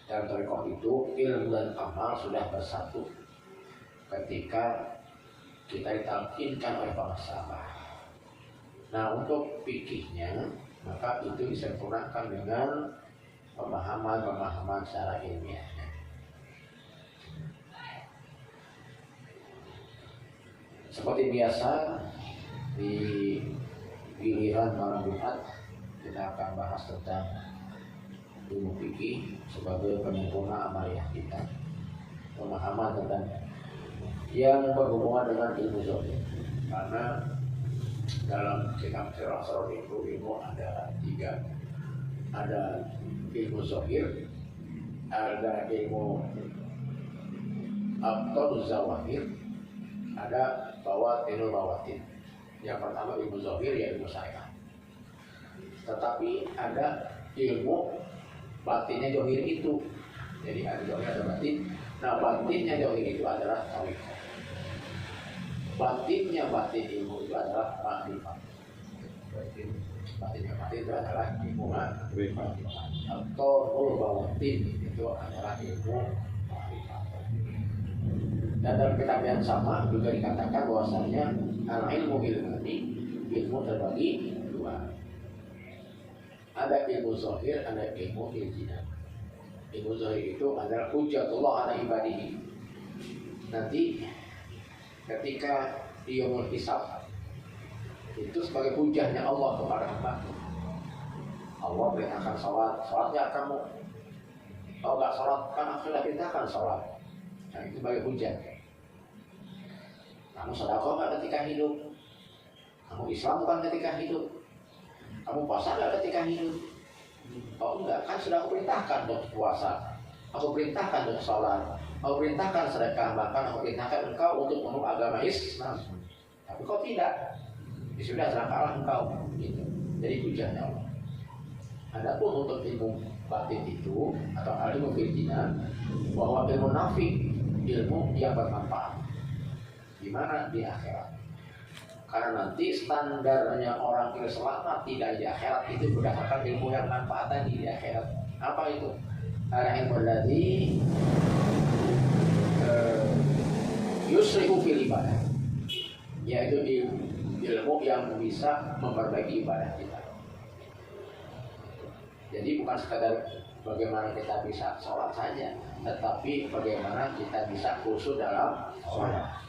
Dalam tarekat itu ilmu dan amal sudah bersatu ketika kita ditalkinkan oleh para sahabat. Nah, untuk fikihnya maka itu disempurnakan dengan pemahaman secara ilmiah. Seperti biasa di giliran malam Jumat kita akan bahas tentang ilmu fikih sebagai penyempurna amaliyah kita, pemahaman tentang yang berhubungan dengan ilmu zahir. Karena dalam kitab Asrar itu ilmu ada 3, ada ilmu zahir, ada ilmu abtal zawahir, ada bawatinul bawatin. Yang pertama ilmu zahir ya ilmu syariat. Tetapi ada ilmu batinnya zahir itu. Jadi ada zahir ada batin. Nah, batinnya zahir itu adalah tariqah. Batinnya batin ilmu itu adalah makrifat. Batinnya batin itu adalah ilmu makrifat. Atau bawatin itu adalah ilmu makrifat. Dan dalam kitab yang sama juga dikatakan bahwasanya al-ilmu ilmani, ilmu terbagi 2. Ada ilmu zahir, ada ilmu iljinan. Ilmu zahir itu adalah hujjatullah ala ibadihi. Nanti ketika di yaumul hisab itu sebagai hujahnya Allah kepada hamba. Allah perintahkan salat, salatnya kamu. Kalau nggak salat kan akhirnya perintahkan salat. Nah, itu sebagai hujah. Kamu sedekah nggak ketika hidup? Kamu Islam bukan ketika hidup? Kamu puasa nggak ketika hidup? Oh enggak, kan sudah aku perintahkan untuk puasa, aku perintahkan untuk sholat, aku perintahkan sedekah, bahkan aku perintahkan engkau untuk memeluk agama Islam. Tapi kau tidak, ya sudah celakalah engkau. Gitu. Jadi hujahnya Allah. Adapun untuk ilmu batin itu atau ilmu firjinan, bahwa ilmu nafi, ilmu yang bermanfaat. Di mana? Di akhirat. Karena nanti standarnya orang yang selamat tidak di akhirat itu berdasarkan ilmu yang manfaat tadi di akhirat. Apa itu? Al-ilmu alladzi yusri'u fil ibadah. Yaitu ilmu yang bisa memperbaiki ibadah kita. Jadi bukan sekadar bagaimana kita bisa sholat saja, tetapi bagaimana kita bisa khusyuk dalam sholat.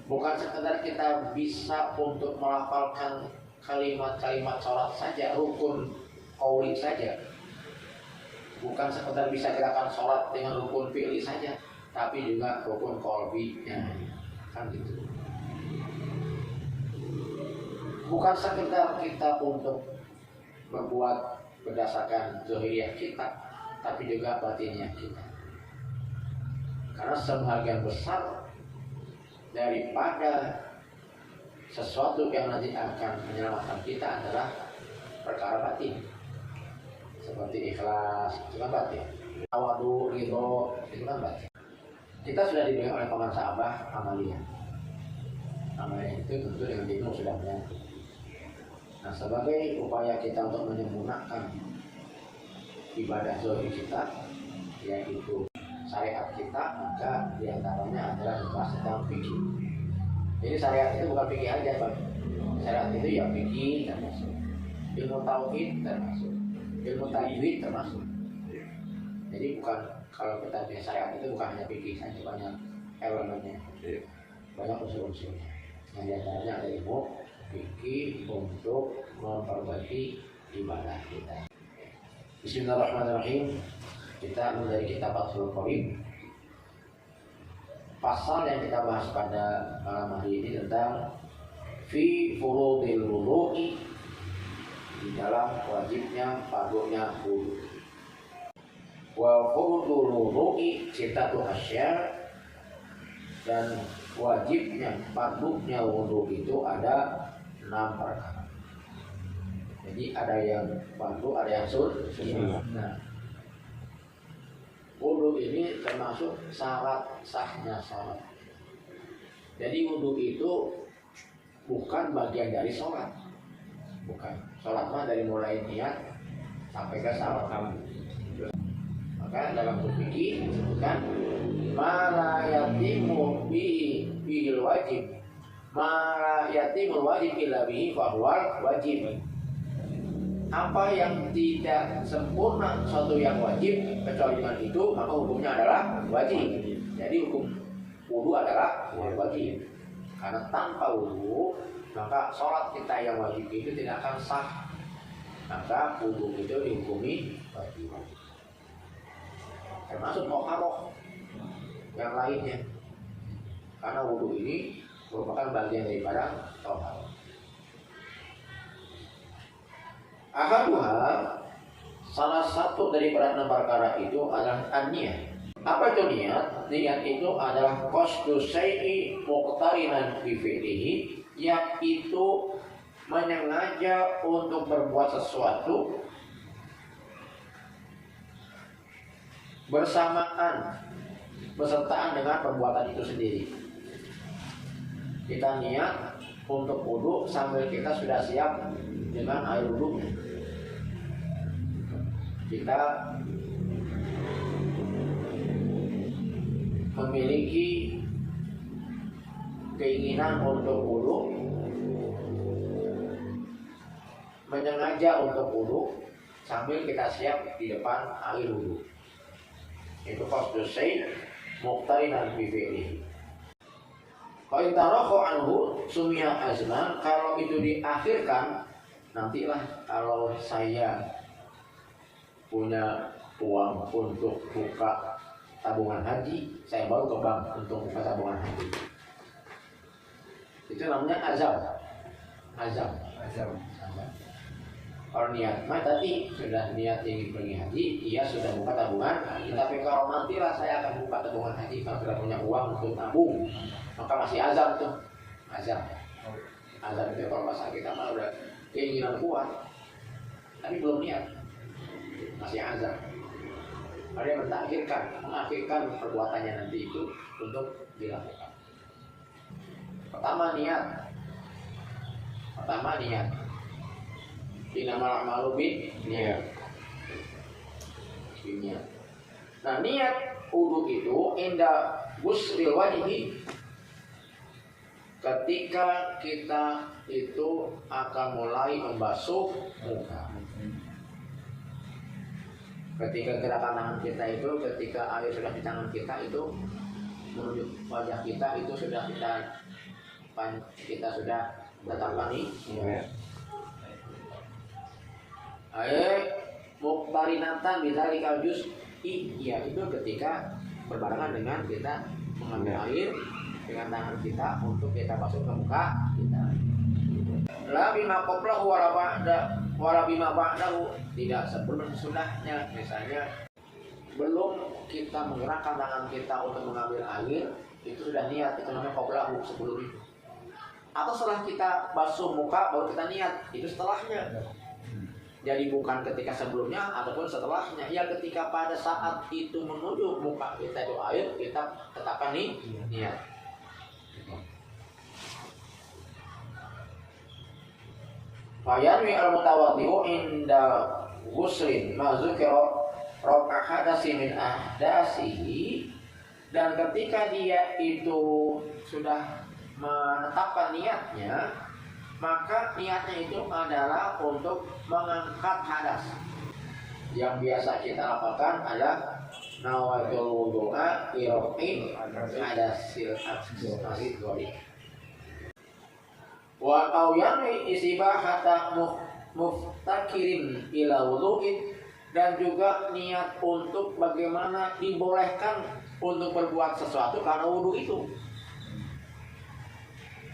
Bukan sekedar kita bisa untuk melafalkan kalimat-kalimat sholat saja, rukun qauli saja. Bukan sekedar bisa gerakan sholat dengan rukun fi'li saja, tapi juga rukun qalbinya. Kan gitu. Bukan sekedar kita untuk berbuat berdasarkan zahiriyah kita, tapi juga batinnya kita. Karena sebagian besar daripada sesuatu yang nanti akan menyelamatkan kita adalah perkara batin, seperti ikhlas, itu kan batin. Tawadu, ridho, itu kan batin. Kita sudah diberi oleh paman sahabat amaliyah. Amaliyah itu tentu dengan ilmu sudah menyatu. Nah, sebagai upaya kita untuk menyempurnakan ibadah zahir kita, yaitu syariat kita, maka diantaranya adalah membahas tentang fikih. Jadi syariat itu bukan fikih aja, Pak. Syariat itu ya fikih termasuk, ilmu tauhid termasuk, ilmu tajwid termasuk. Jadi bukan, kalau kita punya syariat itu bukan hanya fikih saja, banyak elemennya, banyak unsur-unsurnya. Yang diantaranya ada ilmu fikih untuk memperbaiki ibadah kita. Bismillahirrahmanirrahim. Kita mulai kitab Fathul Qorib. Pasal yang kita bahas pada malam hari ini tentang fi furudil wudu'i, di dalam wajibnya fardunya wudu. Wa furudul wudu'i sittatu asya, dan wajibnya fardunya wudu itu ada 6 perkara. Jadi ada yang fardu, ada yang sunnah. Nah, wudu ini termasuk syarat sahnya sholat. Jadi wudu itu bukan bagian dari sholat. Bukan. Sholat mah dari mulai niat sampai ke salam. Maka dalam fikih disebutkan mala yatimu bihil wajib, mala yatimul wajib illa bihi fahuwal wajib. Apa yang tidak sempurna suatu yang wajib kecuali dengan itu, maka hukumnya adalah wajib. Jadi hukum wudu adalah wajib. Karena tanpa wudu maka sholat kita yang wajib itu tidak akan sah. Maka wudu itu dihukumi wajib. Termasuk muharram yang lainnya. Karena wudu ini merupakan bagian daripada tauhid. Ahaduha, salah satu dari enam perkara itu adalah an-niyah. Apa itu niat? Niat itu adalah qasdu syai'i muqtarinan bi fi'lihi, yaitu menyengaja untuk berbuat sesuatu bersertaan dengan perbuatan itu sendiri. Kita niat untuk wudu sambil kita sudah siap dengan air wudunya. Kita memiliki keinginan untuk wudu, menyengaja untuk wudu sambil kita siap di depan air wudu. Itu qasdu syai' muqtarinan bi fi'lihi. Fa in tarahu anhu sumiya azman, kalau itu diakhirkan, nantilah kalau saya punya uang untuk buka tabungan haji, saya baru ke bank untuk buka tabungan haji. Itu namanya azam. Kalau niat, tadi sudah niat ingin pergi haji, ia sudah buka tabungan haji. Tapi kalau nantilah saya akan buka tabungan haji, kalau tidak punya uang untuk tabung, maka masih azam tuh. Azam itu kalau bahasa kita mah udah keinginan kuat, tapi belum niat, masih azam. Dia mengakhirkan perbuatannya nanti itu untuk dilakukan. Pertama niat. Innamal a'malu binniyat. Nah, niat wudu itu inda ghusril wajhi, ketika kita itu akan mulai membasuh muka. Ketika gerakan tangan kita itu, ketika air sudah di tangan kita itu menuju wajah kita, itu sudah kita sudah tangani. Air muqtarinatan bidzalika juz'i, ya itu ketika berbarengan dengan kita mengambil air dengan tangan kita untuk kita basuh ke muka kita. La bima qablahu wala bima ba'dahu, tidak sebelum sesudahnya. Misalnya belum kita menggerakkan tangan kita untuk mengambil air, itu sudah niat, itu namanya qablahu, sebelum itu. Atau setelah kita basuh muka baru kita niat, itu setelahnya. Jadi bukan ketika sebelumnya ataupun setelahnya. Ya ketika pada saat itu menuju muka kita itu air, kita tetapkan niat. Fayanwi al-mutawaddi'u inda ghusrin ma dzukira rafa hadasi min ahdasihi, dan ketika dia itu sudah menetapkan niatnya, maka niatnya itu adalah untuk mengangkat hadas. Yang biasa kita lakukan adalah nawaitul wudu'a irqi hadasil asghari. Wa qawyani isibahata muftakirin ila wudu'in, dan juga niat untuk bagaimana dibolehkan untuk berbuat sesuatu karena wudu itu.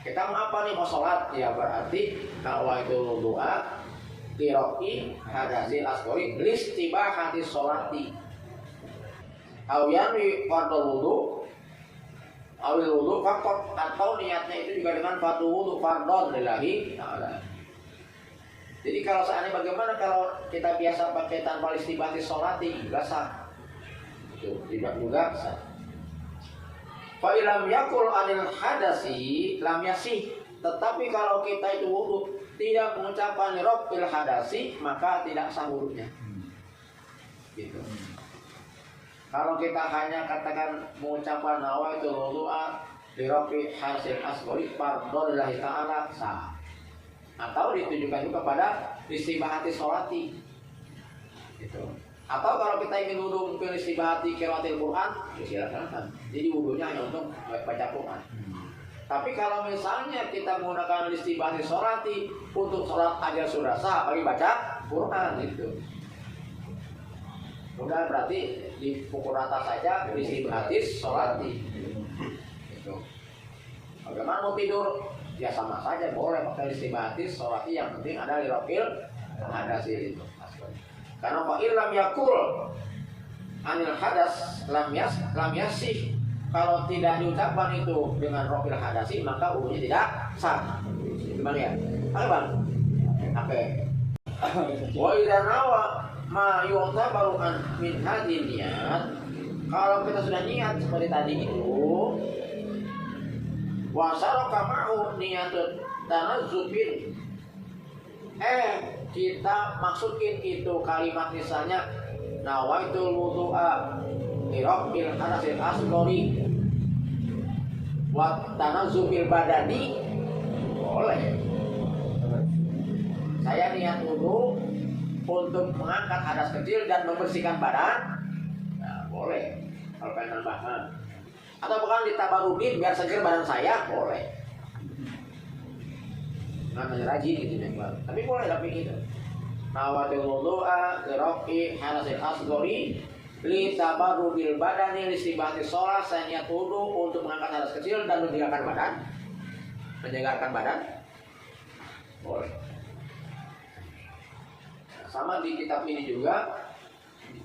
Kita mau apa nih, mau sholat, ya berarti nawaitul wudu'a irqi hadasil asghari listibahati sholati. Qawyani fardhu wudu awil wudu fakot, atau niatnya itu juga dengan fardhon lillahi ta'ala. Jadi kalau seandainya bagaimana kalau kita biasa pakai tanpa istibahati sholati, juga sah. Itu tidak juga sah. Fa ilam yakul anil hadasi lam yasih, tetapi kalau kita itu wudu tidak mengucapkan rabbil hadasi, maka tidak sah wudunya. Gitu. Kalau kita hanya katakan mengucapkan nawaitul wudu'a li rafi hasil asghari fardhu lillahi ta'ala sah. Atau ditujukan juga pada istibahati sholati. Gitu. Atau kalau kita ingin wudu mungkin istibahati qiraatil Quran, ya silakan. Jadi wudunya hanya untuk baca Quran. Tapi kalau misalnya kita menggunakan istibahati sholati untuk sholat aja sudah sah, apalagi baca Quran gitu. Udah berarti di pukul rata saja istibahati sholati. Gitu. Bagaimana mau tidur? Ya sama saja boleh pakai istibahati sholati, yang penting ada lirofil hadasi itu. Karena fa illam yakul anil hadas lam yasih. Kalau tidak diucapkan itu dengan rofil hadasi maka wudunya tidak sah. Gimana ya? Oke bang. Oke. Wa idza nawa ma yu'tabaru an min hadhihi niat. Kalau kita sudah niat seperti tadi itu, wa saraka ma'u niyatun tanazzubin. Kita maksudin itu kalimat misalnya nawaitul wudu'a li rabbil hadasil asghari wa tanazzubil badani, boleh. Saya niat wudu untuk mengangkat hadas kecil dan membersihkan badan, nah, boleh. Kalau pengen nambah, atau bukan ditabarudin biar seger badan saya, boleh. Namanya rajin gitu ya, tapi boleh tapi gitu. Nawatul wudu'a li rafi hadasil asghari li tabarrudil badani li istibahati shalah. Saya niat wudu untuk mengangkat hadas kecil dan menyegarkan badan, boleh. Sama di kitab ini juga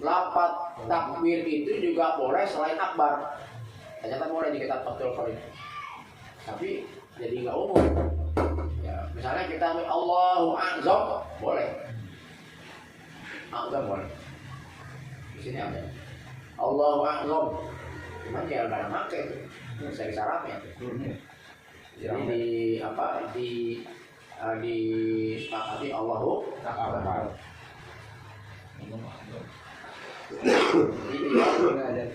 lafaz takbir itu juga boleh selain akbar. Ternyata boleh di kitab Fathul Qorib. Tapi jadi nggak umum. Ya, misalnya kita ambil Allahu Akbar, boleh. Akbar boleh. Di sini ada Allahu Akbar. Cuman jangan pada make itu. Bisa disarapnya. Jadi di sepakati Allahu Akbar.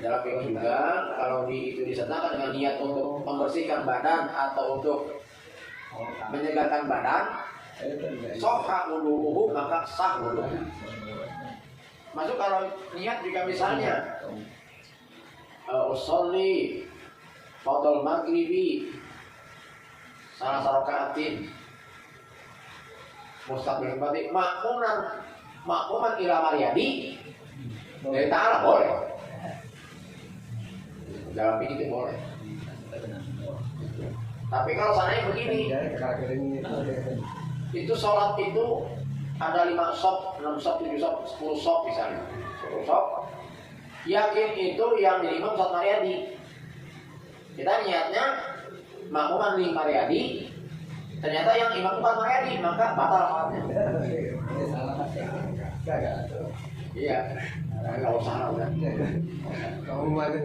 Dalam fikih juga kalau itu disertakan dengan niat untuk membersihkan badan atau untuk menyegarkan badan, sahha wudu'uhu, maka sah wudu'nya. Masuk kalau niat juga misalnya usolli fardhul maghribi salah rakaatin mustaqbil qiblat makmuman ila maryadi dari ta'ala, boleh. Dalam ini itu boleh. Tapi kalau seandainya begini, itu sholat itu ada 5 shop, 6 shop, 7 shop, 10 shop misalnya, 10 shop. Yakin itu yang jadi imam Ustaz Maryadi. Kita niatnya makmuman di Maryadi, ternyata yang imam bukan Maryadi, maka batal sholatnya. Iya, nggak usah udah. Kamu mana?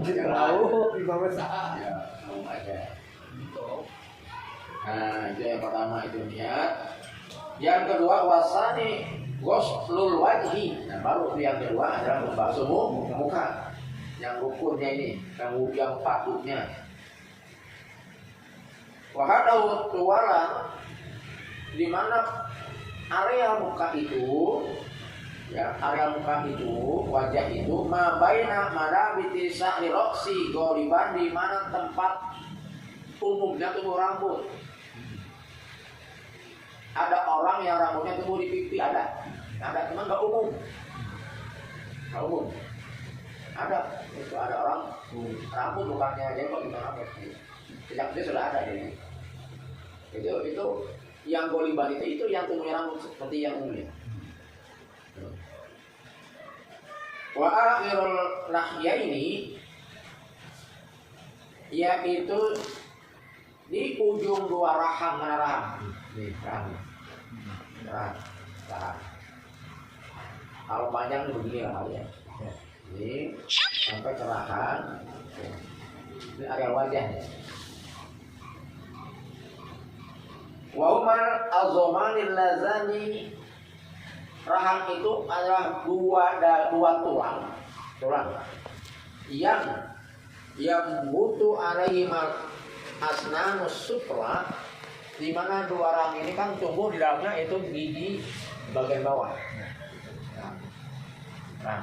Tahu, di bawah saat. ya, kamu aja. Nah, itu yang pertama itu niat. Yang kedua wasani ghuslul wajhi. Nah, baru yang kedua adalah membasuh muka. Yang rukunnya ini, yang patutnya. Wahadahu tuwalan, di mana area muka itu, ya, area muka itu, wajah itu, mabaina marabiti sa'ri roksi goliban, di mana tempat umumnya tumbuh rambut. Ada orang yang rambutnya tumbuh di pipi, ada, cuma nggak umum, ada, itu ada orang rambut bukannya jenggot, itu rambut, sejak itu sudah ada ini. Itu yang goliban itu yang tumbuhnya rambut seperti yang umumnya. Wa akhirul lahya ini, yaitu di ujung dua rahang, mana rahang? Nih, rahang. Kalau panjang begini lah ya. Ini sampai ke rahang. Ini area wajah. Wa umar azomanil lazani, rahang itu adalah dua tulang orang yang butuh alaihi asnanus sufla, di mana dua orang ini kan tumbuh di dalamnya itu gigi bagian bawah. Nah,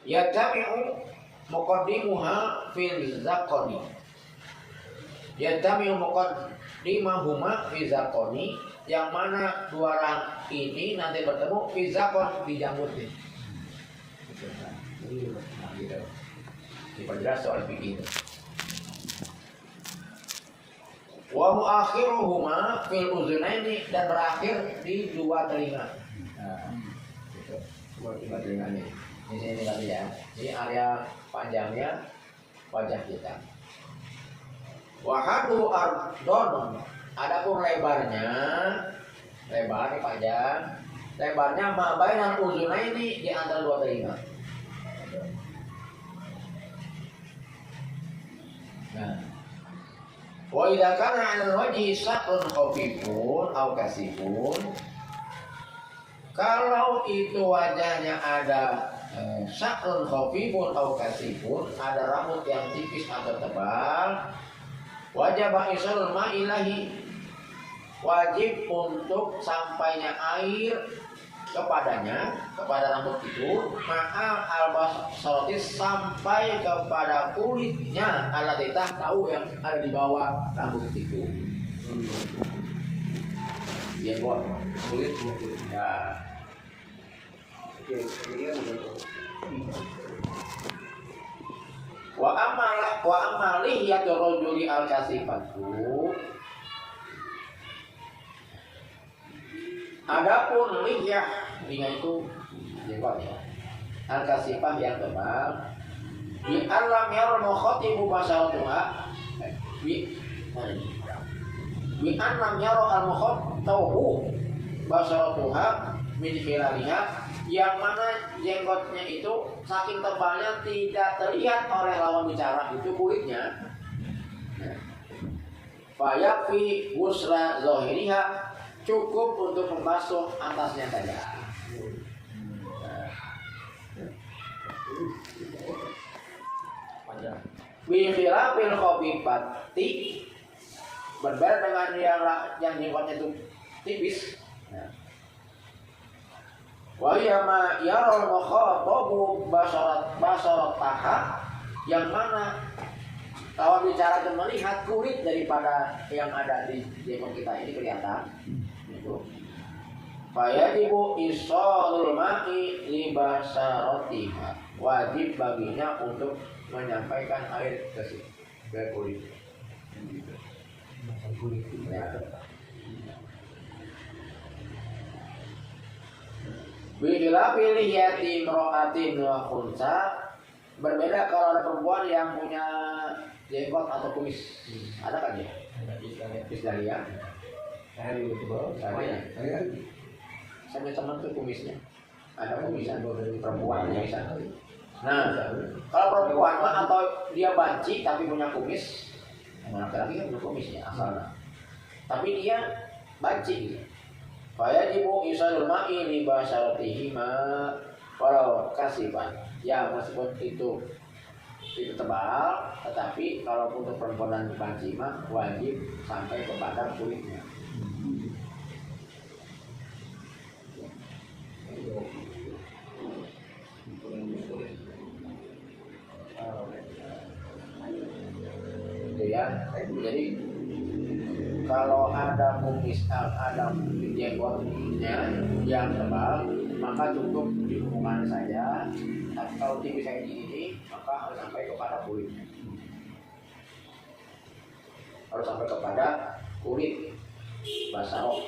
yatami'u muqaddimuha fil zakoni. Yatami'u muqaddimahuma fil zakoni, yang mana dua orang ini nanti bertemu fil zakon di janggut ini. Diperjelas soal fikih itu. Wa muakhiruhuma fil uzunaini, dan berakhir di dua telinga. Nah, gitu. Dua telinga ini. Di sini tadi ya. Ini area panjangnya wajah kita. Wahadu ardon. Adapun lebarnya, lebar ini panjang. Lebarnya ma'bainan uzunaini, di antara dua telinga. Nah, wa idza kana 'ala al-wajhi saqrun khafifun aw kasifun, kalau itu wajahnya ada saqrun khafifun aw kasifun, ada rambut yang tipis atau tebal, wajib isul ma'ilahi, wajib untuk sampainya air kepadanya, kepada rambut itu, maka al-basrotis, sampai kepada kulitnya, alatitah tahu yang ada di bawah rambut itu. Dia buat kulit ya. Wa amalih ya rajuli al-kasifatu. Adapun lihya itu jenggot ya, al-kasifah yang tebal, bi alam yarul mukhatibu basaratuha, bi alam yarul al-mukhatabu basaratuha min khilaliha, yang mana jenggotnya itu saking tebalnya tidak terlihat oleh lawan bicara itu kulitnya. Fayakfi wusra zahiriha, cukup untuk membasuh atasnya saja. Bihilafil khafifati, berbeda dengan yang jenggotnya itu tipis. Wa yama yarul mukhatabu basarat taha, yang mana lawan bicara dan melihat kulit daripada yang ada di jenggot kita ini kelihatan. Fayajibu isalul ma'i li basaratiha, wajib baginya untuk menyampaikan air ke kulit. Bila pilih yatim ro'atin wa khunsa, berbeda kalau ada perempuan yang punya jenggot atau kumis. Ada kan ya? Kumis dahlia. Saya teman tuh kumisnya. Ada kumisan perempuan bisa. Nah, kalau perempuan atau dia banci tapi punya kumis, laki-laki kan punya kumisnya asalnya. Tapi dia banci gitu. Fayajibu isalul ma'i li basaratihi ma walau kasifan. Ya, meskipun itu tebal, tetapi kalau untuk perempuan dan banci mah wajib sampai kepada kulitnya. Itu ya. Jadi kalau ada kumis, ada jenggotnya yang tebal, maka cukup di hubungan saja. Tapi kalau tipis kayak gini, maka harus sampai kepada kulitnya. Harus sampai kepada kulit basarok.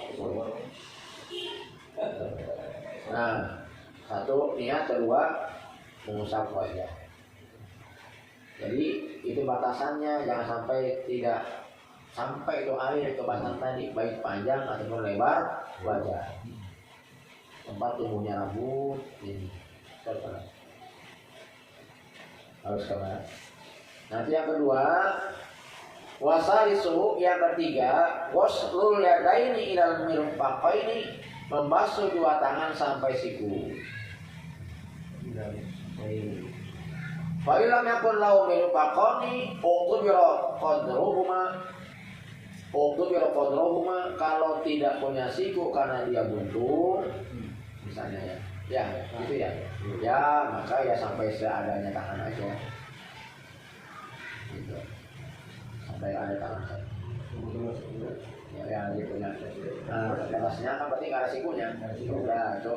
Nah, satu niat, kedua mengusap wajah. Jadi itu batasannya, jangan sampai tidak sampai itu air ke batang tadi, baik panjang ataupun lebar wajah, tempat tumbuhnya rambut ini harus kemana. Nanti yang kedua, Wasalisu yang ketiga, waslul yadaini ilal mirfaqaini, membasuh dua tangan sampai siku. Fa illam yakun lahu mirfaqani uqtubira qadruhuma, kalau tidak punya siku karena dia buntu misalnya ya gitu ya, maka ya sampai seadanya tangan aja gitu. Sampai ada tangan saya. Ya gitu ya. Nah, atasnya kan berarti nggak ada sikunya. Udah itu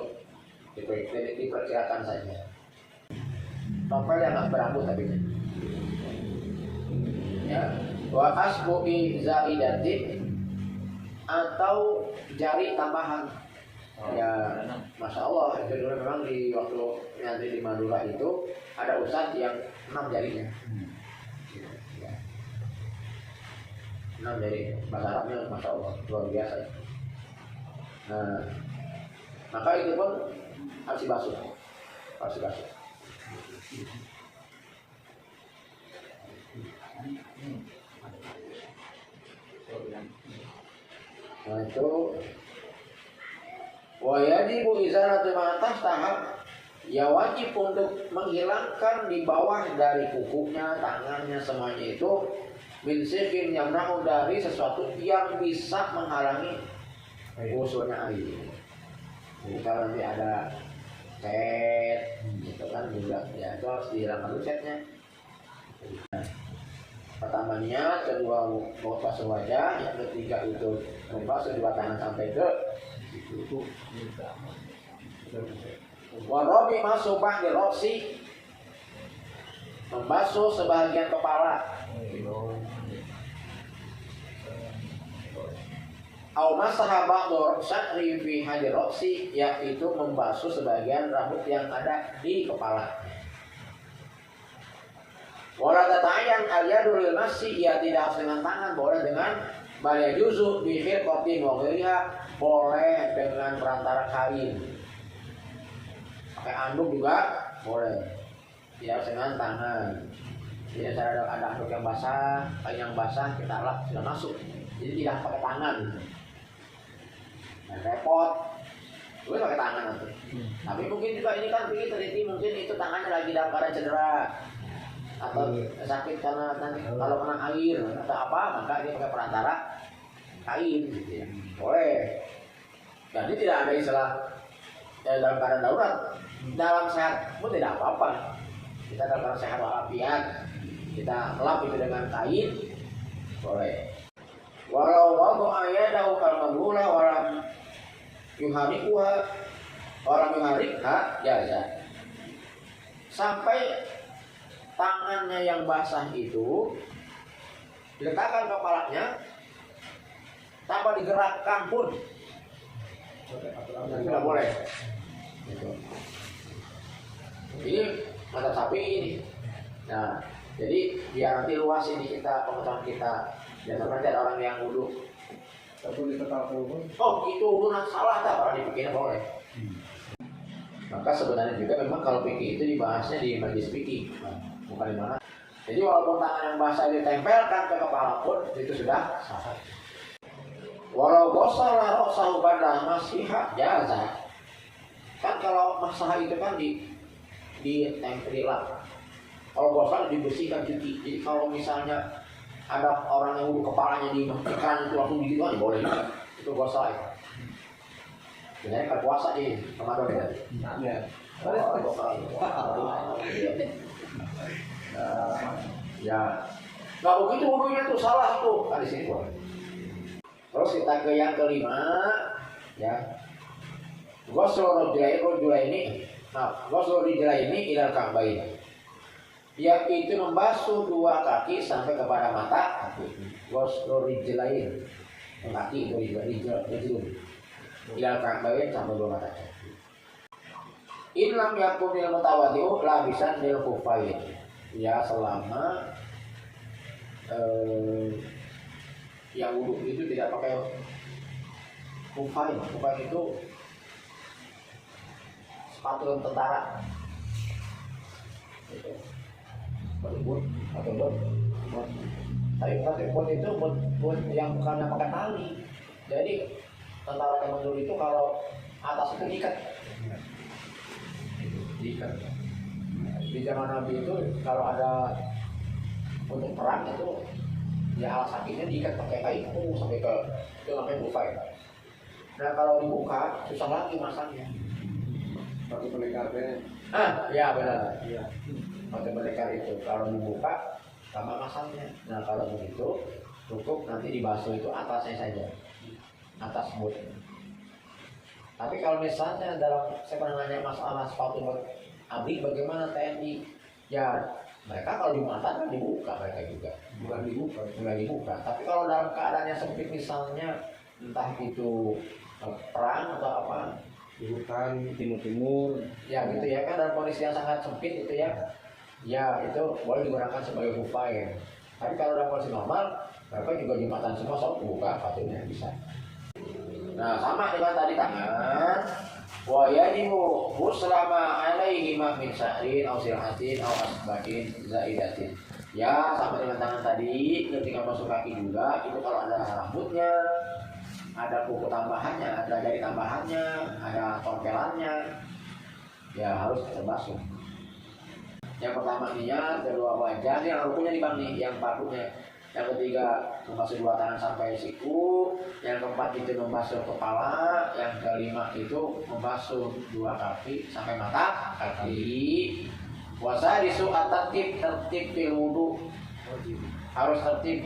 diperkirakan saja. Topel yang nggak berambut tapi. Ya, wa asbu'i zaidati atau jari tambahan. Ya, masya Allah itu dulu memang di waktu nyantri di Madura itu ada ustadz yang 6 jarinya. 6 jari, bahasa Arabnya masya Allah luar biasa. Nah, maka itu pun harus dibasuh. Nah itu wa yajibu izalatu ma tahtaha, ya wajib untuk menghilangkan di bawah dari kukunya, tangannya, semuanya itu min sifin yamnahu, dari sesuatu yang bisa menghalangi usulnya air. Jadi kalau nanti ada set gitu kan juga, ya itu harus dihilangkan dulu setnya. Pertamanya, kedua membasuh wajah, yang ketiga itu membasuh dua tangan sampai ke siku. Warabi masuk ba'di roksi, membasuh sebagian kepala. Au masaha ba'du sya'ri fi hadir roksi, yaitu membasuh sebagian rambut yang ada di kepala. Wala tata'ayyan al-yadul masih, ya tidak harus dengan tangan, boleh dengan balya juzu bihir kopi mogriha, boleh dengan perantara kain, pakai anduk juga boleh, tidak harus dengan tangan. Jadi ada anduk yang basah, kain yang basah kita lap sudah masuk, jadi tidak pakai tangan. Nah, repot, gue pakai tangan nanti. Tapi mungkin juga ini kan teliti, mungkin itu tangannya lagi dalam keadaan cedera atau sakit karena nanti kalau kena air atau apa, maka dia pakai perantara kain gitu ya, boleh. Jadi tidak ada istilah dalam keadaan darurat, dalam sehat pun tidak apa-apa. Kita dalam keadaan sehat walafiat, kita lap itu dengan kain, boleh. Walau wadu ayadahu kalmabula walam yuharikuha walam yuharikha jaza, sampai tangannya yang basah itu diletakkan kepalanya tanpa digerakkan pun tidak boleh. Ini mata sapi ini. Nah, jadi biar nanti luas ini kita pengetahuan kita. Jangan nanti ada orang yang wudhu. Oh itu wudhu salah tak, orang dipikirnya boleh. Maka sebenarnya juga memang kalau fikih itu dibahasnya di majlis fikih, bukan di mana. Jadi walaupun tangan yang basah ditempelkan ke kepala pun itu sudah sah. Walau gosala roksahu pada masihah jaza. Kan kalau masah itu kan ditempel lap. Kalau gosal dibersihkan cuci. Jadi kalau misalnya ada orang yang wudhu kepalanya dimatikan itu langsung gitu kan boleh juga. Itu gosal itu. Sebenarnya kan puasa ini Ramadan ya. Iya. Ya. Nggak begitu wudhunya tuh salah tuh. Kan di sini boleh. Terus kita ke yang kelima, ya. Ghusl rijlaini, ghusl rijlaini ilal ka'bain. Yaitu membasuh dua kaki sampai kepada mata kaki. Ghusl rijlain. Kaki itu rijlun. Ilal ka'bain sampai dua mata kaki. In lam yakunil mutawaddi'u labisan lil khuffain. Ya selama yang wudhu itu tidak pakai khuffain. Khuffain itu sepatu tentara. Berlibur atau Tapi buat itu buat yang karena pakai tali. Jadi tentara zaman dulu itu kalau atas itu diikat. Diikat. Di zaman Nabi itu kalau ada untuk perang itu ya alas kakinya diikat pakai kayu sampai ke namanya bufai. Nah kalau dibuka susah lagi masangnya. Pakai pelikarnya. Ya benar. Iya. Pakai pelekar itu kalau dibuka sama masangnya. Nah kalau begitu cukup nanti dibasuh itu atasnya saja, atas boot. Tapi kalau misalnya dalam saya pernah nanya masalah sepatu buat abri bagaimana TNI, ya mereka kalau dimuatan kan dibuka mereka juga, bukan dibuka. Tapi kalau dalam keadaan yang sempit misalnya entah itu perang atau apa Di hutan timur-timur. ya gitu ya kan dalam kondisi yang sangat sempit gitu ya, ya itu boleh digunakan sebagai bufai. Tapi kalau dalam kondisi normal mereka juga jumatan semua sok buka sepatunya bisa. Nah sama dengan tadi tangan. Wa yadimu muslama alaihi ma min sa'rin aw silhatin aw asbahin zaidatin. Ya sama dengan tangan tadi ketika masuk kaki juga itu kalau ada rambutnya, ada kuku tambahannya, ada jari tambahannya, ada tompelannya, ya harus terbasuh. Yang pertama niat, kedua wajah, yang rukunya di bang nih, yang patutnya. Yang ketiga membasuh dua tangan sampai siku, yang keempat itu membasuh kepala, yang kelima itu membasuh dua kaki sampai mata kaki. Puasa disu tertib fil wudu, harus tertib.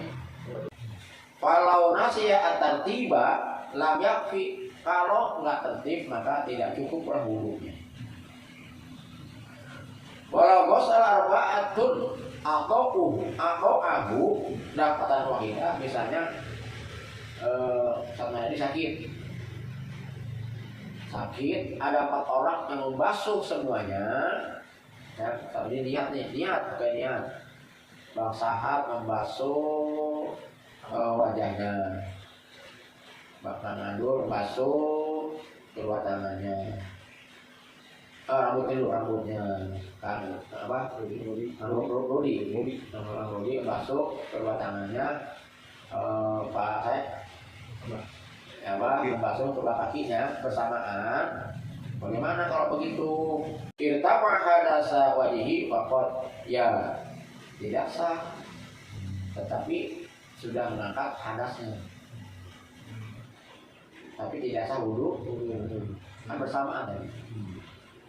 Kalau nasiya at-tartiba lam yakfi, kalau nggak tertib maka tidak cukup wudunya. Walau gosal arba'atun atau abu dapatan wahidah, misalnya sama ini sakit ada 4 orang yang membasuh semuanya ya, tapi niat pakai niat Bang Sahat membasuh wajahnya, Bang Nandur membasuh kedua tangannya, rambutnya kan apa Rudi masuk kedua tangannya, Pak saya membasuh kedua kakinya bersamaan. Bagaimana kalau begitu? Irtafa hadasa wajihi faqad, ya tidak sah, tetapi sudah mengangkat hadasnya, tapi tidak sah wudu kan bersamaan tadi.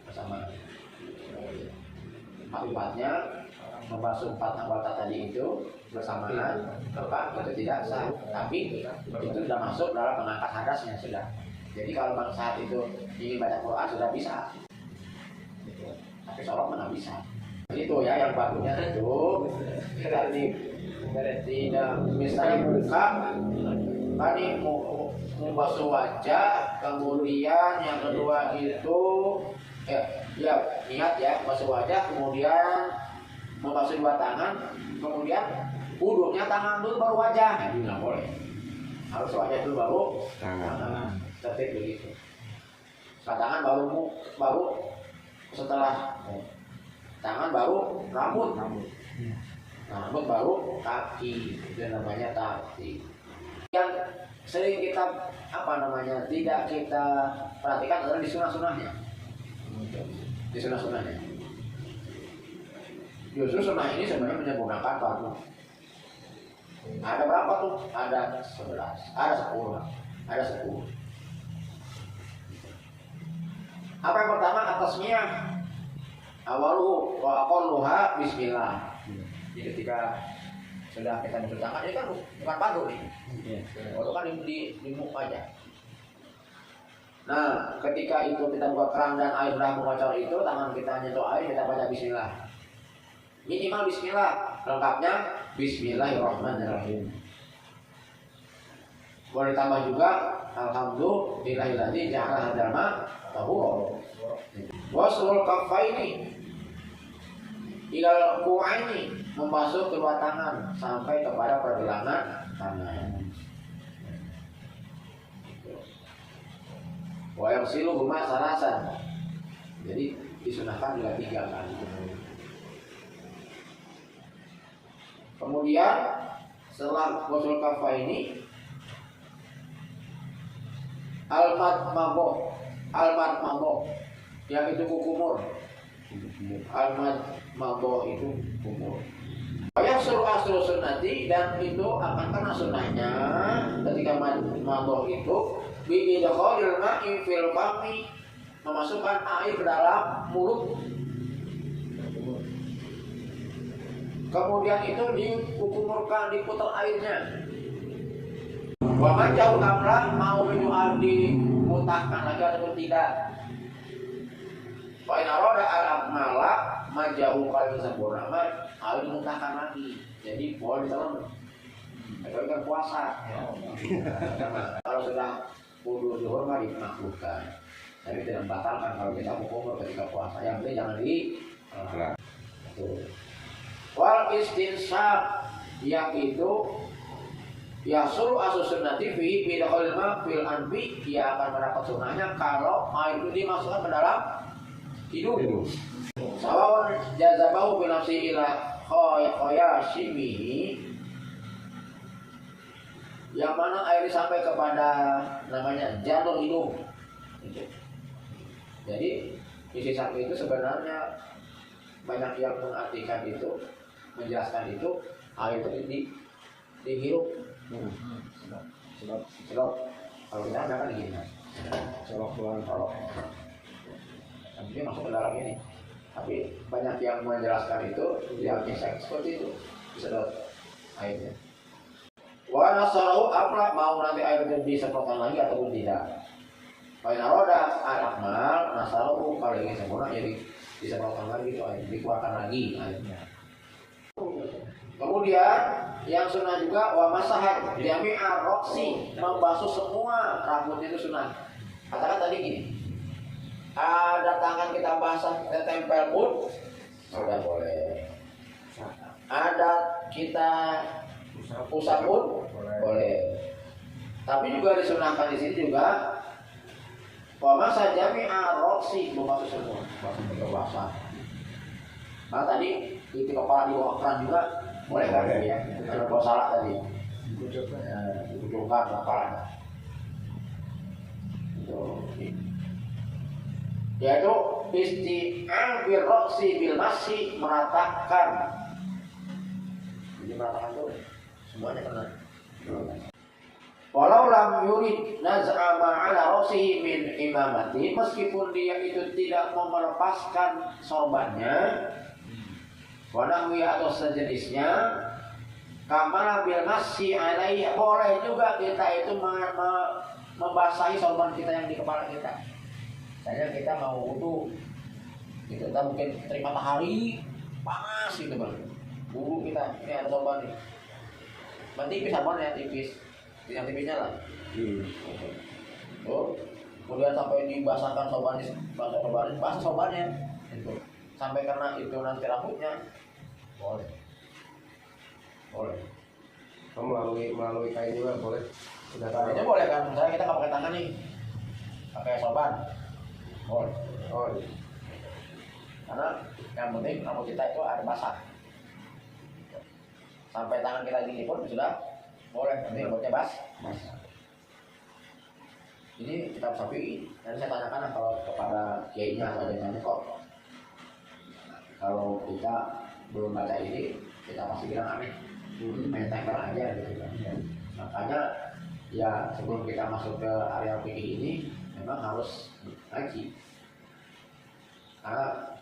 Bersama akibatnya membasuh 4 anggota tadi itu bersamaan tetap itu tidak sah, tapi itu sudah masuk dalam mengangkat hadasnya sudah. Jadi kalau bang saat itu ingin baca Quran sudah bisa, tapi sholat mana bisa. Itu ya yang bakunya itu tadi tidak misalnya buka tadi membasuh wajah, kemudian yang kedua itu ya niat ya membasuh wajah, kemudian membasuh dua tangan, kemudian wudhunya tangan dulu baru wajah. Nah, itu nggak boleh, harus wajah dulu baru tangan. Tertib begitu. Tangan baru setelah tangan baru rambut baru kaki, itu namanya tartib. Yang sering kita tidak kita perhatikan adalah di sunah-sunahnya. Di sunah-sunahnya. Justru sunah ini sebenarnya menyempurnakan fardu. Ada berapa tuh? Ada 11, ada 10. Apa yang pertama? Atasnya awalu wa aqalluha bismillah. Jadi ketika sudah kita mencuci tangan, ini kan bukan fardu nih. Kalau kan di muka aja. Nah, ketika itu kita buka keran dan air sudah mengucur itu, tangan kita nyentuh air, kita baca bismillah. Minimal bismillah, lengkapnya bismillahirrahmanirrahim. Boleh tambah juga alhamdulillahilladzi ja'ala hadzal ma' tahura. Wasul kaffaini ilal ku'aini, membasuh kedua tangan sampai kepada pergelangan tangan. Wa yaghsilu huma salasan. Jadi disunahkan juga 3 kali. Kemudian setelah ghusul kafaini almat mabo yang itu kumur. Almat mabo itu kumur. Yang suruh asal sunnati dan itu akan kena sunnahnya ketika mabo itu bidakhalil ma'i fil fami, memasukkan air ke dalam mulut. Kemudian itu dikumurkan, diputar airnya. Waman jauh kamlah mau menyual dimutahkan lagi ataupun tidak. Fa'in aroda al-akmala majauh kali sempurna harus dimutahkan lagi. Jadi boleh ditelan. Itu kan puasa. Kalau sudah wudu zuhur mah dimakruhkan. Tapi tidak membatalkan kalau kita mau ketika puasa. Yang penting jangan di wal istinsab yang itu ya suruh asus sunnati fi bidakhalil ma fil anbi, dia akan mendapat sunnahnya kalau air itu dimasukkan ke dalam hidung. Sawawan jazabahu bi nafsi ila khayashimihi, yang mana air sampai kepada namanya jalur hidung. Jadi isi sapi itu sebenarnya banyak yang mengartikan itu, menjelaskan itu air itu dihirup. Selop. Kalau kita kan gini, Selop pulang. Nanti masuk ke dalam ini. Tapi banyak yang menjelaskan itu, yang seperti itu, disedot airnya. Wa nasarahu apla mau nanti air itu disemprotkan lagi ataupun tidak. Fa'in aroda al-akmal nasarahu kalau ingin sempurna jadi disemprotkan lagi itu air, dikeluarkan lagi airnya. Kemudian yang sunnah juga wa masahat jami'a roksi, membasuh semua rambut itu sunnah. Katakan tadi gini, ada tangan kita basah, kita tempel pun sudah boleh. Ada kita usap pun boleh. Tapi juga disunahkan di sini juga wa masahat jami'a roksi, membasuh semua, basah. Nah tadi itu kepala di bawah keran juga boleh kan ya? Kalau salah tadi, dikucurkan kepala. Yaitu isti'an bil roksi bil masih, meratakan. Jadi meratakan tuh semuanya kena. Walau lam yurid naz'a ma'ala roksihi min imamati, meskipun dia itu tidak mau melepaskan sorbannya, wanahwi atau sejenisnya, kamar bil masih alaihi, boleh juga kita itu membasahi sorban kita yang di kepala kita. Misalnya kita mau wudu, kita mungkin terima matahari panas gitu bang, bulu kita ini ada sorban nih, tipis sorbannya tipis, yang tipisnya lah. Tuh, kemudian sampai dibasahkan sorbannya, basah sorbannya, itu sampai karena itu nanti rambutnya. Boleh. Melalui kain juga boleh. Sudah tahu. Itu boleh kan? Misalnya kita nggak pakai tangan nih, pakai sorban. Boleh. Oh, iya. Karena yang penting rambut kita itu ada basah. Sampai tangan kita gini pun sudah boleh. Nanti rambutnya basah. Ini kitab Syafi'i. Nanti saya tanyakan kalau kepada kiainya atau adanya kok. Kalau kita belum baca ini, kita pasti bilang aneh, main tempel aja gitu kan. Makanya ya sebelum kita masuk ke area fikih ini, memang harus ngaji. Karena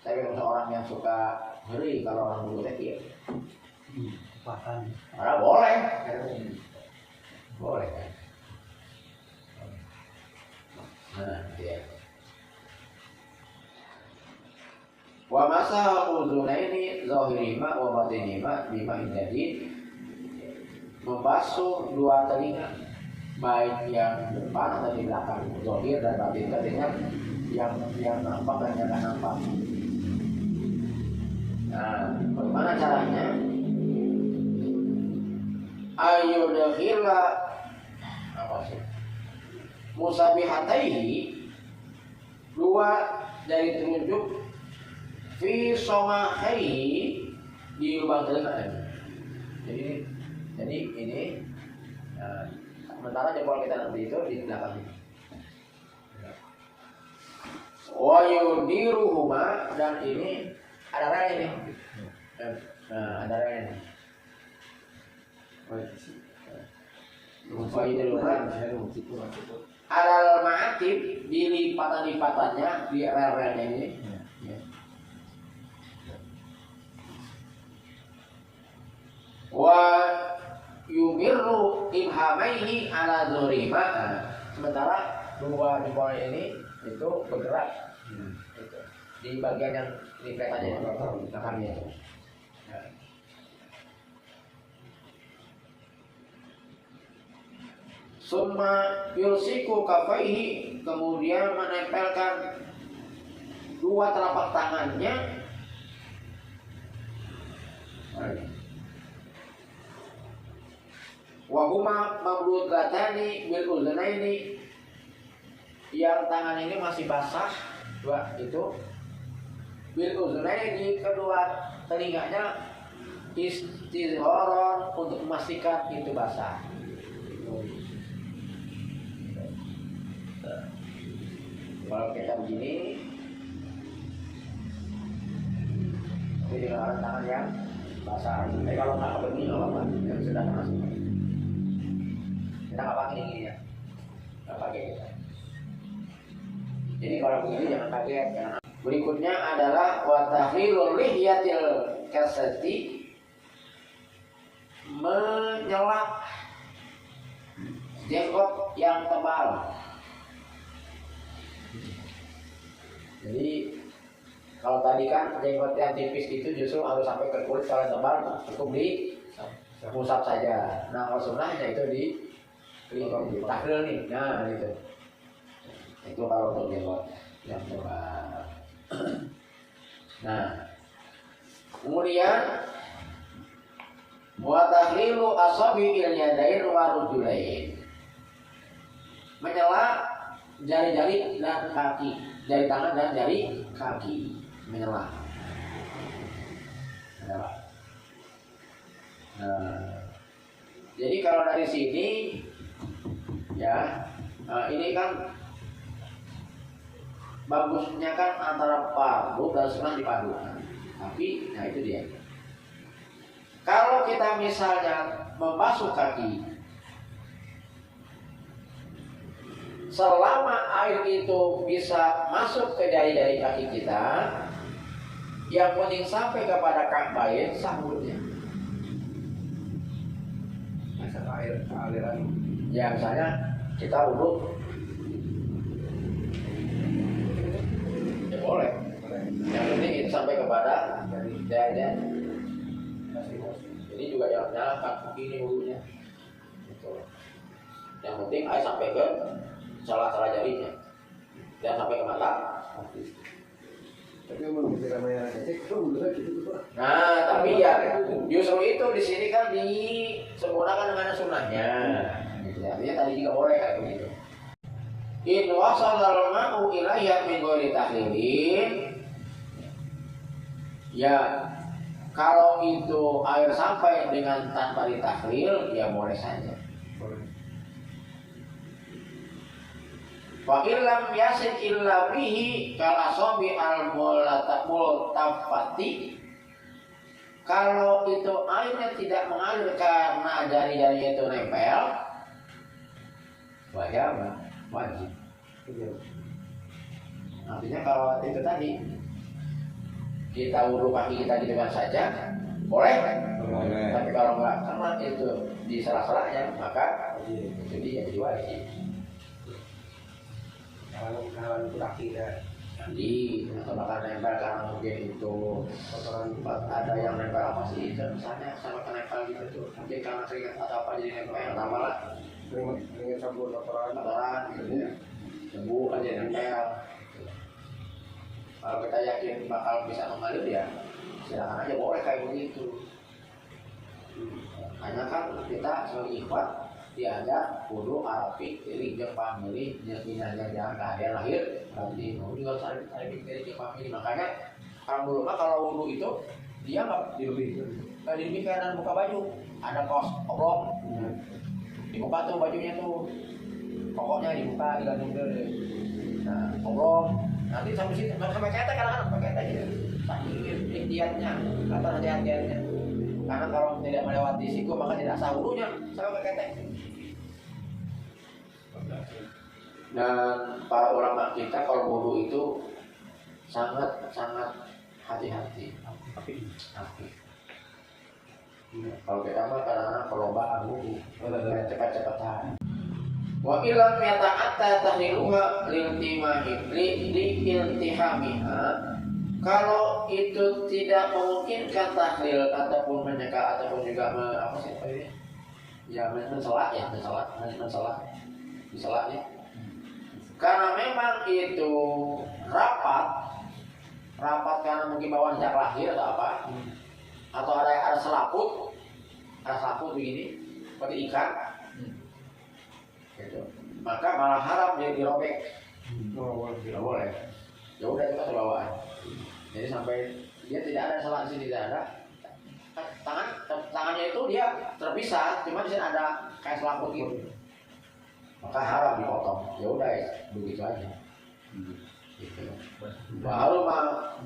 saya memang seorang yang suka ngeri kalau orang dulu tekir. Karena boleh, boleh kan. Nah, dia. Wa masa uzunaini zahirima wa batinima bima jadi membasuh dua telinga, baik yang depan atau di belakang, zahir dan batin, artinya yang nampak dan yang tidak nampak. Nah, bagaimana caranya? Ayudakhila apa sih? Musabihataihi, dua dari telunjuk fi somahaihi, di lubang telinga. Jadi Jadi ini sementara jempol kita nanti itu di belakang ini. Wa yudiruhuma, dan ini ada rel ini. Ada rel ini. Wa yudiruhuma alal ma'atib, di lipatan-lipatannya di rel-relnya ini. Wa yumirru ibhamaihi ala dhurima, sementara dua jempol ini itu bergerak itu di bagian yang lipatan belakangnya itu. Summa yulsiku kafaihi, kemudian menempelkan dua telapak tangannya wa huma mablutatani bil uznaini, yang tangan ini masih basah dua itu bil uznaini, kedua telinganya istizharan, untuk memastikan itu basah. Kalau kita begini, ini dengan tangan yang basah. Tapi kalau nggak begini, nggak apa-apa. Yang sudah masuk. Kita nggak pakai ini ya, nggak pakai kita. Jadi kalau begini jangan kaget. Jangan. Berikutnya adalah watahilul lihyatil kasati, menyelak jenggot yang tebal. Jadi kalau tadi kan jenggot yang tipis itu justru harus sampai ke kulit, kalau tebal cukup di musab saja. Nah kalau sunnahnya itu di tahlil nih, nah gitu. Itu kalau untuk jenggot yang tebal. Nah kemudian wa tahlilu asabi'il yadain wa rujulain, menyela jari-jari dan kaki, jari tangan dan jari kaki, menyela. Nah, jadi kalau dari sini ya, ini kan bagusnya kan antara fardu dan sunnah dipadukan. Tapi nah itu dia. Kalau kita misalnya membasuh kaki, selama air itu bisa masuk ke jari-jari kaki kita, yang penting sampai kepada ka'bain sahurnya. Masa air aliran. Ya misalnya kita wudhu, ya boleh. Yang penting itu sampai kepada jari-jari. Jadi juga jangan nyalakan begini wudhunya. Yang penting air sampai ke salah-salah jarinya dan sampai ke mata. Tapi umum kita namanya cek dulu gitu. Nah, tapi ya justru itu di sini kan disempurnakan dengan sunnahnya. Gitu. Artinya tadi juga boleh kayak begitu. In wasalal ma'u ilayya min ghairi tahlilin. Ya, kalau itu air sampai dengan tanpa ditahlil, ya boleh saja. Fa illam yasid illa bihi kal asabi al multafati, kalau itu airnya tidak mengalir karena jari-jarinya itu nempel, wajib. Artinya kalau itu tadi kita wudhu kaki kita gitu kan saja, boleh. Tapi kalau enggak, karena itu di salah-salahnya, maka itu dia jadi wajib. Kalau itu kaki dah. Jadi atau bahkan nempel karena mungkin itu kotoran, ada yang nempel apa sih, misalnya sama nempel gitu tuh, mungkin karena keringat atau apa jadi nempel, tambah lah Keringat sabun kotoran gitu ya, debu aja nempel. Kalau kita yakin bakal bisa mengalir ya silakan aja, boleh kayak begitu. Hanya kan kita sebagai ikhwan diajak wudhu arapi, pilih jeung pamilih, jeung jangan keadaan lahir, berarti mau juga harus ada pilih jeung pamilih. Makanya kalau dulu mah kalau wudhu itu dia nggak dilebihkan dan buka baju, ada kaos oblong dibuka tuh bajunya tuh, pokoknya dibuka digantung dulu. Nah oblong nanti sampai situ sampai ketek kadang-kadang pakai ketek gitu, saking ikhtiarnya atau hati-hatiannya, karena kalau tidak melewati siku maka tidak sah wudunya sampai pakai ketek. Dan para ulama kita kalau wudu itu sangat hati-hati. Api. Kalau kita mah kadang-kadang perlombaan wudu, cepat-cepatan. Wa ilam yata'atta tahliluha liiltihamiha. Kalau itu tidak memungkinkan tahlil ataupun menyeka ataupun juga mensalah ya. Karena memang itu rapat karena mungkin bawaan sejak lahir atau apa, atau ada selaput begini seperti ikan, gitu. Maka malah haram dia dirobek, tidak boleh. Ya udah itu kan bawaan. Jadi sampai dia tidak ada salah di sini, tidak ada. Tangannya itu dia terpisah, cuma di sini ada kayak selaput gitu. Maka haram dipotong. Ya udah ya, begitu aja. Gitu. Baru mah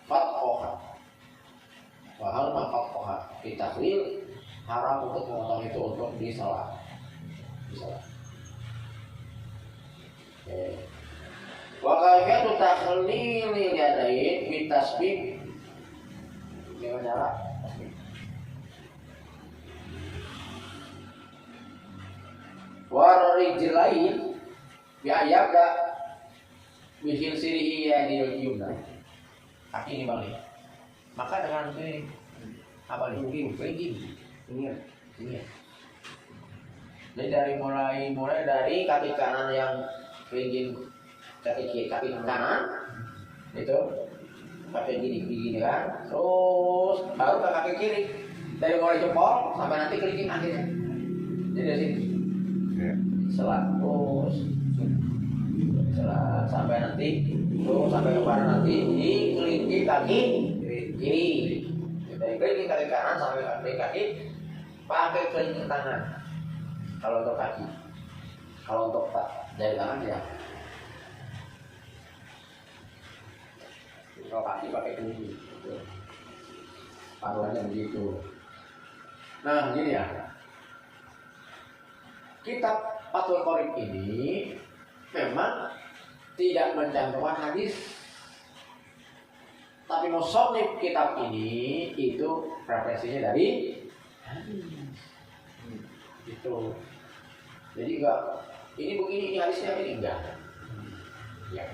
fatqoha. Ditahlil haram untuk memotong itu untuk disalah. Wa kaifiyatu takhlilil yadain bitasbih. Gimana cara? Warijlain bi'ayabda bihil sirihi yadil yumna. Kaki ini balik. Maka dengan ini apa nih? Kelingking. Ini. Jadi mulai dari kaki kanan yang kelingking kaki kanan itu pakai gini kan. Terus baru ke kaki kiri. Dari mulai jempol sampai nanti kelingking akhirnya. Jadi dari sini. Selat sampai nanti sampai kepala nanti di kelingking kaki kiri, dari kelingking kaki kanan sampai kaki pakai kelingking tangan. Kalau untuk kaki, kalau untuk jari tangan ya. Kalau kaki pakai kelingking, paruannya begitu. Nah gini ya, kitab Fathul Qorib ini memang tidak mencantumkan hadis, tapi musannif kitab ini itu referensinya dari hadis. Itu. Jadi enggak ini begini, ini hadisnya ini enggak. Ya.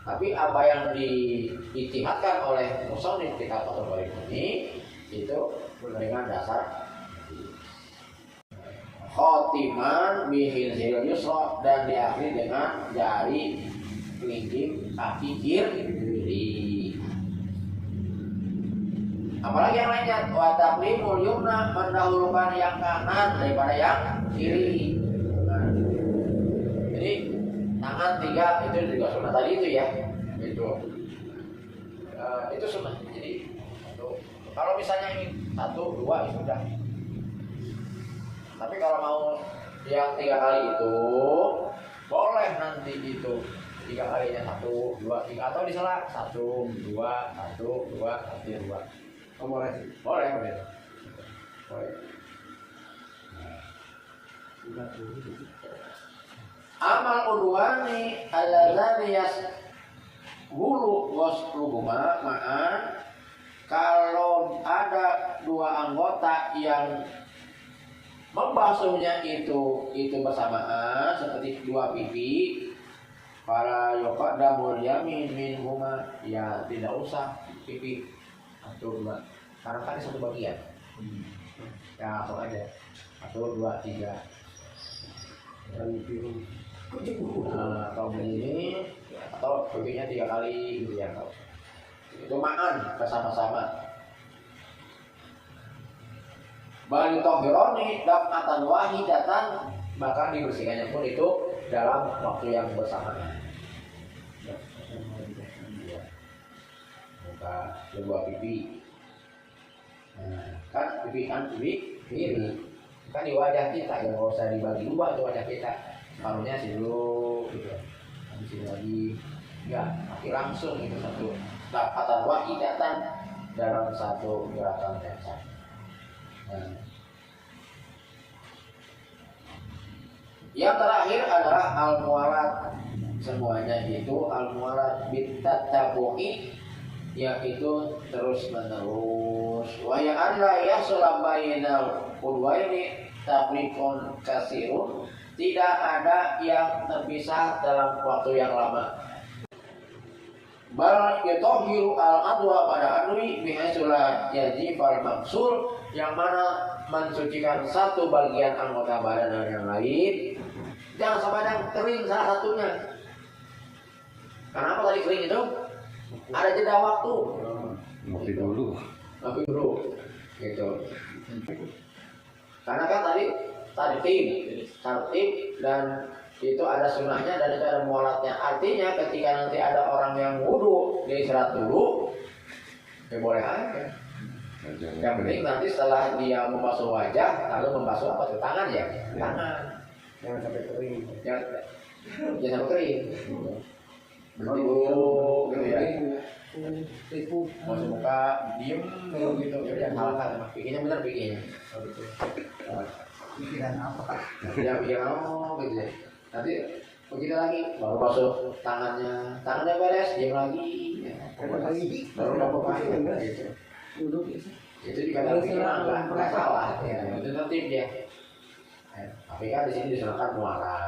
Tapi apa yang diijtihadkan oleh musannif kitab Fathul Qorib ini itu dengan dasar khotiman bihil yusra dan diakhiri dengan jari kelingking kaki kiri. Apalagi yang lainnya, wa taqlimul yumna, mendahulukan yang kanan daripada yang kiri. Nah, jadi tangan 3 itu juga sunnah tadi itu ya. Itu sunnah. Jadi kalau misalnya ini 1, 2 ya sudah. Tapi kalau mau yang 3 kali itu boleh nanti itu 3 kalinya 1, 2, 3 atau disela 1, 2, 1, 2, 1, 2. Oh, boleh. Amal udwani alladzani yashulu wasluhuma ma'an. Kalau ada 2 anggota yang membasuhnya itu bersamaan seperti 2 pipi, para yuqaddamul yamin minhuma, ya tidak usah pipi 1, 2 karena kan satu bagian. Ya langsung aja 1, 2, 3. Atau begini atau pipinya 3 kali gitu ya. Itu ma'an bersama-sama. Bal yutahhirani daf'atan wahidatan, bahkan dibersihkannya pun itu dalam waktu yang bersamaan. muka, kedua pipi. Nah, kan pipi kiri, kan di wajah kita, ya nggak usah dibagi dua tuh wajah kita. Paruhnya sini dulu, gitu. Habis ini lagi, ya, tapi langsung itu satu. Dapatan wahidatan dalam satu gerakan yang sama. Nah. Yang terakhir adalah al-muwalat. Semuanya itu al-muwalat bitatabu'i, yaitu terus menerus. Wa ya alla yahsula bainal qudwaini tafriqun kasirun. Tidak ada yang terpisah dalam waktu yang lama. Bal yutahhiru al-adwa pada adwi bihaitsulah yajibal maksul, yang mana mensucikan satu bagian anggota badan dari yang lain. Jangan sampai ada kering salah satunya. Kenapa tadi kering itu? Ada jeda waktu. Ngopi dulu. Ngopi dulu. Gitu. Karena kan tadi tertib dan itu ada sunnahnya dan itu ada mualatnya. Artinya ketika nanti ada orang yang wudu, dia istirahat dulu, ya boleh aja. Yang penting nanti setelah dia membasuh wajah, lalu membasuh apa tuh? Tangan ya? Tangan. Jangan sampai kering. Jangan sampai kering. Berarti dulu, gitu ya. Masuk muka, diem dulu gitu. Ya udah salah kan, bikinnya bener bikinnya. Oh gitu. Pikiran apa? Ya pikiran apa gitu ya. Nanti begitu lagi, baru masuk tangannya beres, diam lagi. Baru dapat pakai gitu. Itu juga nggak salah, ya. Itu tertib ya. Tapi kan di sini diserahkan muara.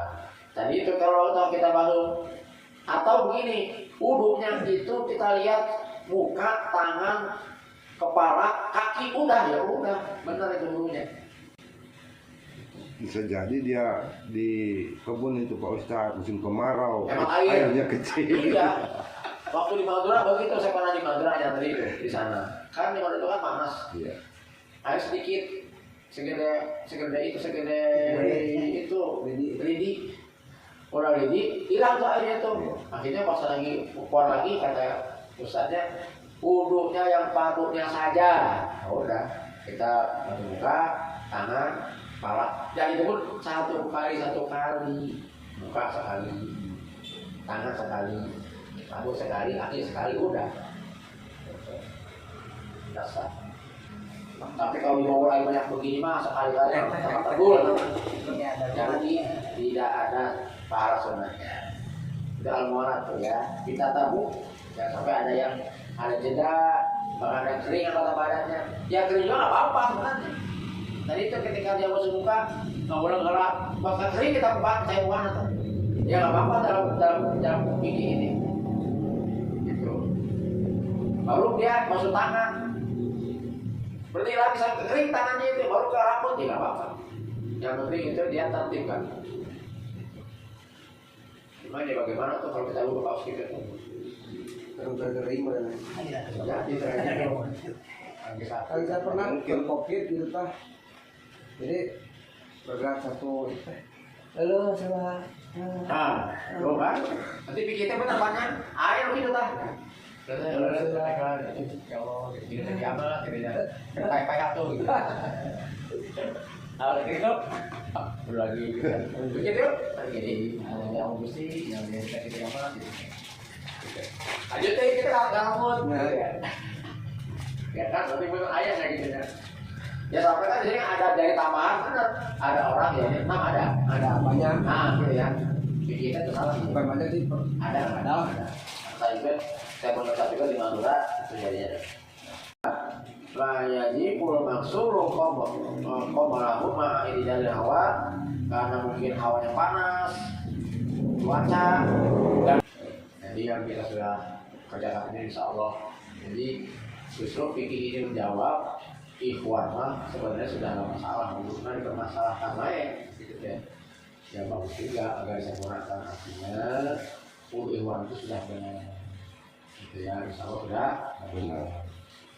Tadi itu kalau kita baru atau begini, wudhunya itu kita lihat muka, tangan, kepala, kaki udah ya udah, benar itu wudhunya. Bisa jadi dia di kebun itu Pak Ustadz musim kemarau, airnya kecil. Iya. Waktu di Madura begitu, saya pernah di Madura nyantri itu di sana. Kan di Madura itu kan panas. Iya. Air sedikit, segede itu lidi. Udah lidi, hilang tuh airnya tuh. Akhirnya pas lagi keluar lagi kata ustadznya, wudhunya yang patutnya saja. Nah, udah kita muka, tangan, kepala. Dan itu pun satu kali, muka sekali, tangan sekali, rambut sekali, kaki sekali, udah. Dasar. Tapi kalau mau mulai banyak begini mah sekali-kali sama tegul. Jadi tidak ada para sunnahnya. Itu al-muwalat tuh ya. Kita tabu, jangan sampai ada yang ada jeda, bahkan ada kering anggota badannya. Ya kering juga nggak apa-apa sebenarnya. Tadi itu ketika dia masuk muka, nggak boleh gelap, bahkan kering kita saya warna tuh. Ya nggak apa-apa dalam fikih ini. Gitu. Baru dia masuk tangan. Berarti lagi sampai kering tangannya itu, baru ke rambut, ya nggak apa-apa. Yang penting itu dia tertib kan. Cuma ya bagaimana tuh kalau kita lupa kaos kita tuh? Terus kering mana? Jadi ternyata Kan saya pernah ke COVID gitu Pak. Jadi bergerak satu itu. Halo, salah. nah, lo kan? Nanti pikirnya benar banyak air gitu tah. Kayak tuh gitu. Kalau gitu, lagi begitu, lagi yang bersih, yang kita apa? Lanjut deh kita rambut. Ya kan, nanti memang ayah kayak gitu ya. Ya sampai kan di sini ada dari tambahan, benar. Ada orang ya, memang ada banyak. Nah, gitu ya. Pikirnya itu salah. Bukan banyak sih. Ada. Saya juga, saya menetap juga di Madura itu jadinya. La yajibul maksuru qamalahu ma'idi dari hawa, karena mungkin hawanya panas, cuaca, dan jadi yang kita sudah kerjakan ini insya Allah. Jadi justru fikih ini menjawab ikhwan mah sebenarnya sudah nggak masalah, bukan dipermasalahkan lain gitu ya. Ya bagus juga agar disempurnakan, artinya ikhwan itu sudah benar gitu ya, insya Allah sudah benar.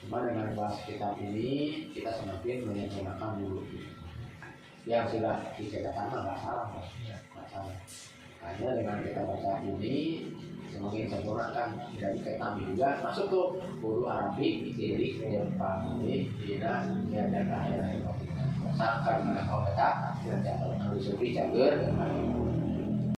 Cuma dengan bahas kitab ini kita semakin menyempurnakan dulu yang sudah diceritakan nggak salah, nggak salah. Hanya dengan kita baca ini mungkin sempurna kan dari kayak kami juga masuk tuh guru Arabi diri Jepang ini Dina dan daerah sangkar kalau kita tidak harus lebih cager